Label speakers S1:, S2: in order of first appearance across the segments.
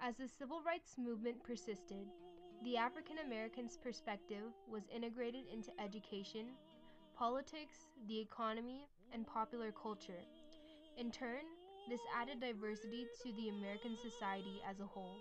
S1: As the civil rights movement persisted, the African American's perspective was integrated into education, politics, the economy, and popular culture. In turn, this added diversity to the American society as a whole.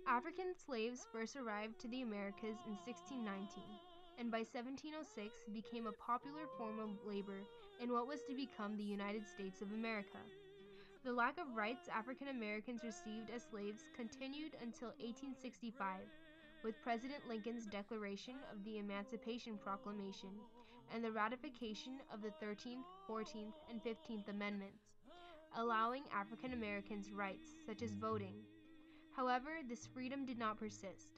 S1: African slaves first arrived to the Americas in 1619, and by 1706 became a popular form of labor in what was to become the United States of America. The lack of rights African Americans received as slaves continued until 1865, with President Lincoln's declaration of the Emancipation Proclamation and the ratification of the 13th, 14th, and 15th Amendments, allowing African Americans rights such as voting. However, this freedom did not persist.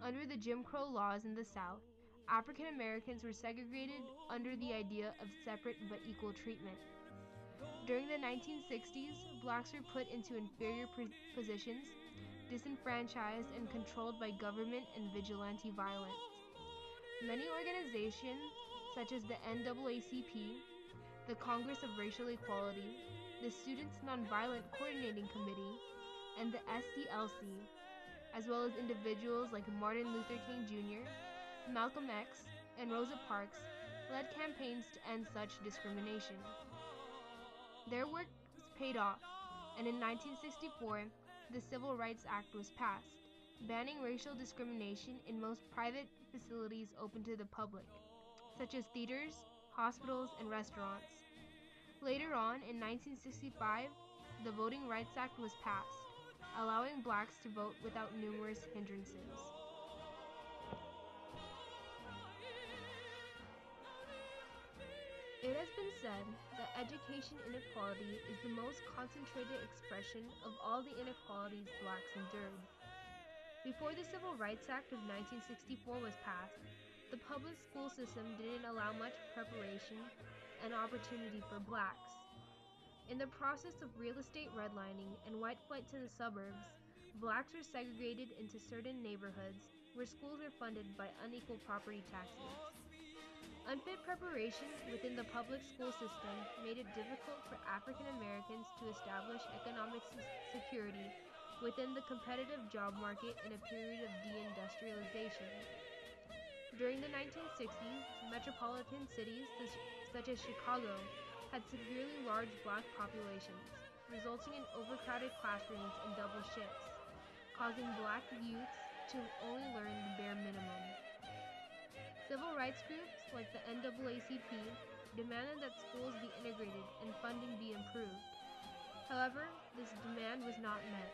S1: Under the Jim Crow laws in the South, African Americans were segregated under the idea of separate but equal treatment. During the 1960s, blacks were put into inferior positions, disenfranchised and controlled by government and vigilante violence. Many organizations, such as the NAACP, the Congress of Racial Equality, the Students' Nonviolent Coordinating Committee, and the SCLC, as well as individuals like Martin Luther King Jr., Malcolm X, and Rosa Parks, led campaigns to end such discrimination. Their work was paid off, and in 1964, the Civil Rights Act was passed, banning racial discrimination in most private facilities open to the public, such as theaters, hospitals, and restaurants. Later on, in 1965, the Voting Rights Act was passed, allowing blacks to vote without numerous hindrances. It has been said that education inequality is the most concentrated expression of all the inequalities blacks endured. Before the Civil Rights Act of 1964 was passed, the public school system didn't allow much preparation and opportunity for blacks. In the process of real estate redlining and white flight to the suburbs, blacks were segregated into certain neighborhoods where schools were funded by unequal property taxes. Unfit preparation within the public school system made it difficult for African Americans to establish economic security within the competitive job market in a period of deindustrialization. During the 1960s, metropolitan cities such as Chicago had severely large black populations, resulting in overcrowded classrooms and double shifts, causing black youths to only learn the bare minimum. Civil rights groups like the NAACP demanded that schools be integrated and funding be improved. However, this demand was not met.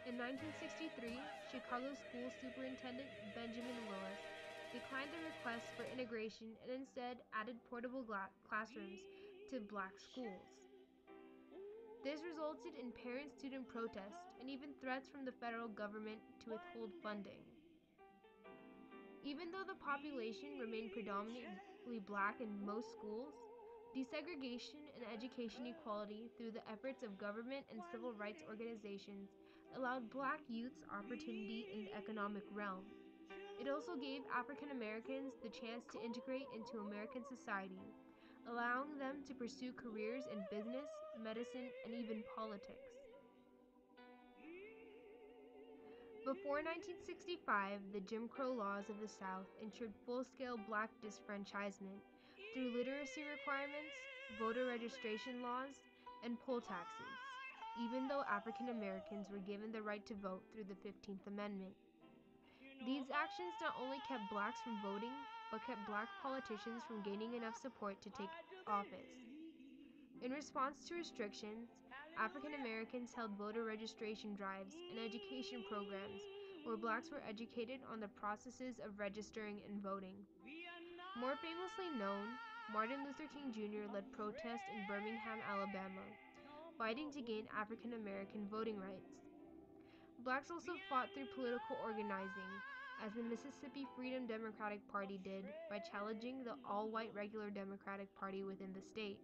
S1: In 1963, Chicago School Superintendent Benjamin Willis declined the request for integration and instead added portable classrooms to black schools. This resulted in parent-student protests and even threats from the federal government to withhold funding. Even though the population remained predominantly black in most schools, desegregation and education equality through the efforts of government and civil rights organizations allowed black youths opportunity in the economic realm. It also gave African Americans the chance to integrate into American society, allowing them to pursue careers in business, medicine, and even politics. Before 1965, the Jim Crow laws of the South ensured full-scale black disfranchisement through literacy requirements, voter registration laws, and poll taxes, even though African Americans were given the right to vote through the 15th Amendment. These actions not only kept blacks from voting, but kept black politicians from gaining enough support to take office. In response to restrictions, African Americans held voter registration drives and education programs where blacks were educated on the processes of registering and voting. More famously known, Martin Luther King Jr. led protests in Birmingham, Alabama, fighting to gain African American voting rights. Blacks also fought through political organizing, as the Mississippi Freedom Democratic Party did by challenging the all-white regular Democratic Party within the state,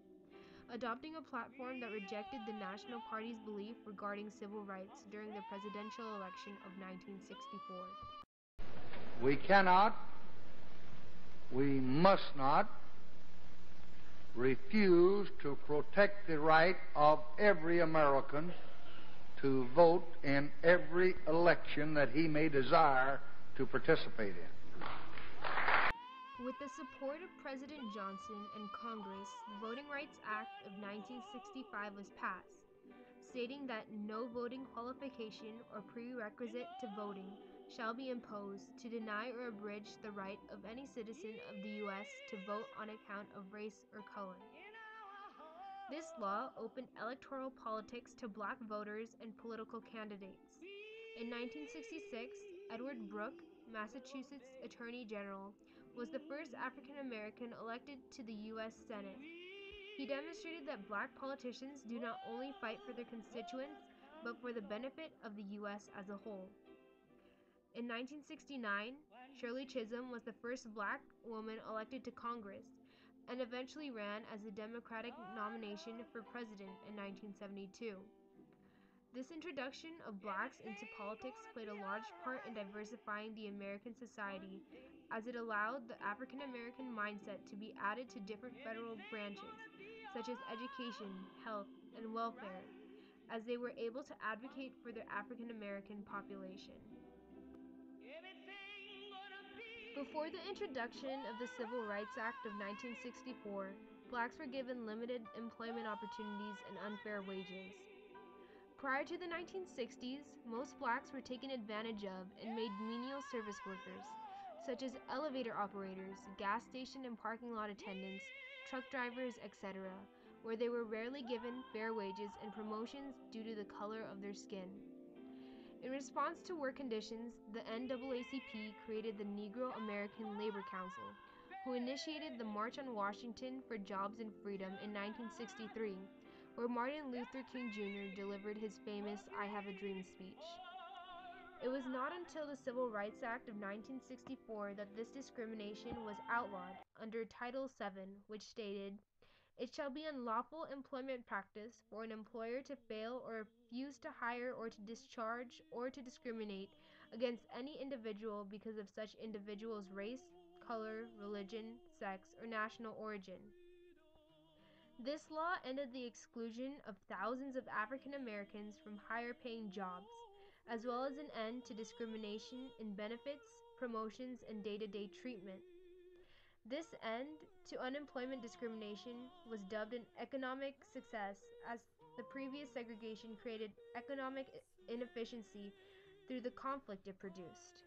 S1: adopting a platform that rejected the National Party's belief regarding civil rights during the presidential election of 1964.
S2: We cannot, we must not refuse to protect the right of every American to vote in every election that he may desire to participate in.
S1: With the support of President Johnson and Congress, the Voting Rights Act of 1965 was passed, stating that no voting qualification or prerequisite to voting shall be imposed to deny or abridge the right of any citizen of the U.S. to vote on account of race or color. This law opened electoral politics to black voters and political candidates. In 1966, Edward Brooke, Massachusetts Attorney General, was the first African American elected to the U.S. Senate. He demonstrated that black politicians do not only fight for their constituents, but for the benefit of the U.S. as a whole. In 1969, Shirley was the first black woman elected to Congress, and eventually ran as the Democratic nomination for president in 1972. This introduction of blacks into politics played a large part in diversifying the American society, as it allowed the African American mindset to be added to different federal branches, such as education, health, and welfare, as they were able to advocate for their African American population. Before the introduction of the Civil Rights Act of 1964, blacks were given limited employment opportunities and unfair wages. Prior to the 1960s, most blacks were taken advantage of and made menial service workers, such as elevator operators, gas station and parking lot attendants, truck drivers, etc., where they were rarely given fair wages and promotions due to the color of their skin. In response to work conditions, the NAACP created the Negro American Labor Council, who initiated the March on Washington for Jobs and Freedom in 1963, where Martin Luther King Jr. delivered his famous I Have a Dream speech. It was not until the Civil Rights Act of 1964 that this discrimination was outlawed under Title VII, which stated, "It shall be unlawful employment practice for an employer to fail or refuse to hire or to discharge or to discriminate against any individual because of such individual's race, color, religion, sex, or national origin." This law ended the exclusion of thousands of African Americans from higher paying jobs, as well as an end to discrimination in benefits, promotions, and day-to-day treatment. This end to unemployment discrimination was dubbed an economic success, as the previous segregation created economic inefficiency through the conflict it produced.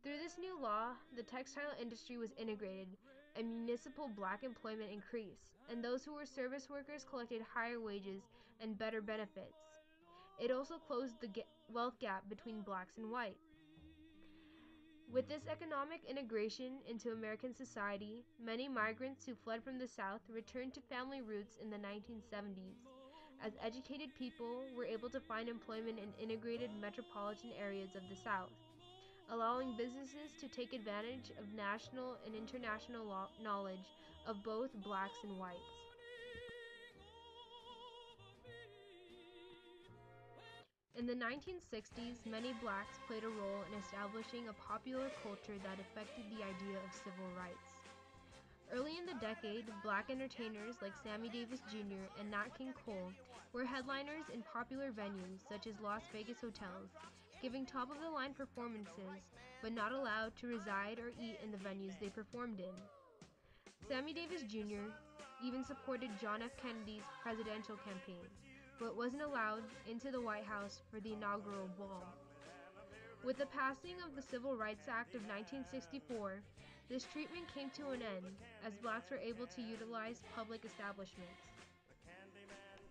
S1: Through this new law, the textile industry was integrated, and municipal black employment increased, and those who were service workers collected higher wages and better benefits. It also closed the wealth gap between blacks and white. With this economic integration into American society, many migrants who fled from the South returned to family roots in the 1970s, as educated people were able to find employment in integrated metropolitan areas of the South, allowing businesses to take advantage of national and international knowledge of both blacks and whites. In the 1960s, many blacks played a role in establishing a popular culture that affected the idea of civil rights. Early in the decade, black entertainers like Sammy Davis Jr. and Nat King Cole were headliners in popular venues such as Las Vegas hotels, giving top-of-the-line performances, but not allowed to reside or eat in the venues they performed in. Sammy Davis Jr. even supported John F. Kennedy's presidential campaign, but wasn't allowed into the White House for the inaugural ball. With the passing of the Civil Rights Act of 1964, this treatment came to an end, as blacks were able to utilize public establishments.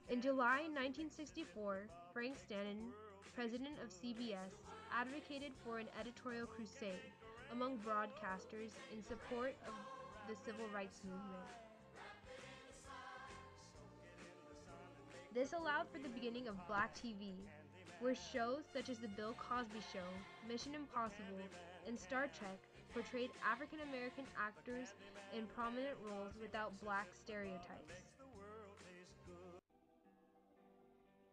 S1: In July 1964, Frank Stanton, president of CBS, advocated for an editorial crusade among broadcasters in support of the civil rights movement. This allowed for the beginning of black TV, where shows such as The Bill Cosby Show, Mission Impossible, and Star Trek portrayed African American actors in prominent roles without black stereotypes.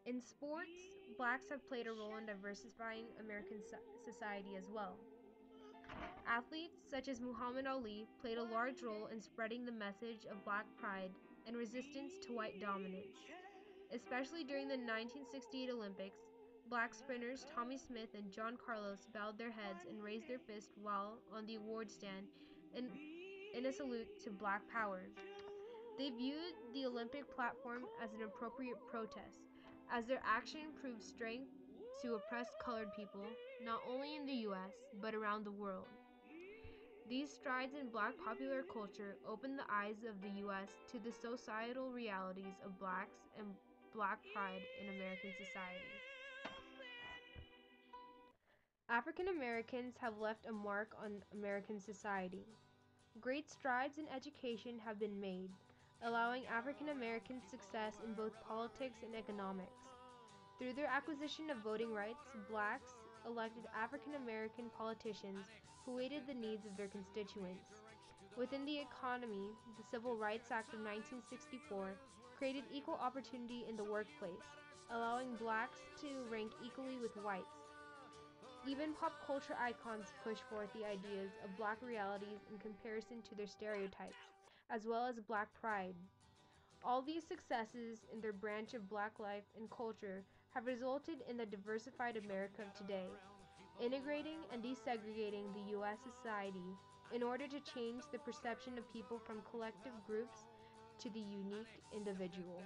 S1: In sports, blacks have played a role in diversifying American society as well. Athletes such as Muhammad Ali played a large role in spreading the message of black pride and resistance to white dominance. Especially during the 1968 Olympics, Black sprinters Tommy Smith and John Carlos bowed their heads and raised their fists while on the award stand in a salute to Black power. They viewed the Olympic platform as an appropriate protest, as their action proved strength to oppressed colored people, not only in the US, but around the world. These strides in Black popular culture opened the eyes of the US to the societal realities of Blacks and Black pride in American society. African Americans have left a mark on American society. Great strides in education have been made, allowing African Americans success in both politics and economics. Through their acquisition of voting rights, Blacks elected African American politicians who aided the needs of their constituents. Within the economy, the Civil Rights Act of 1964 created equal opportunity in the workplace, allowing Blacks to rank equally with whites. Even pop culture icons push forth the ideas of Black realities in comparison to their stereotypes, as well as Black pride. All these successes in their branch of Black life and culture have resulted in the diversified America of today, integrating and desegregating the U.S. society in order to change the perception of people from collective groups to the unique individual.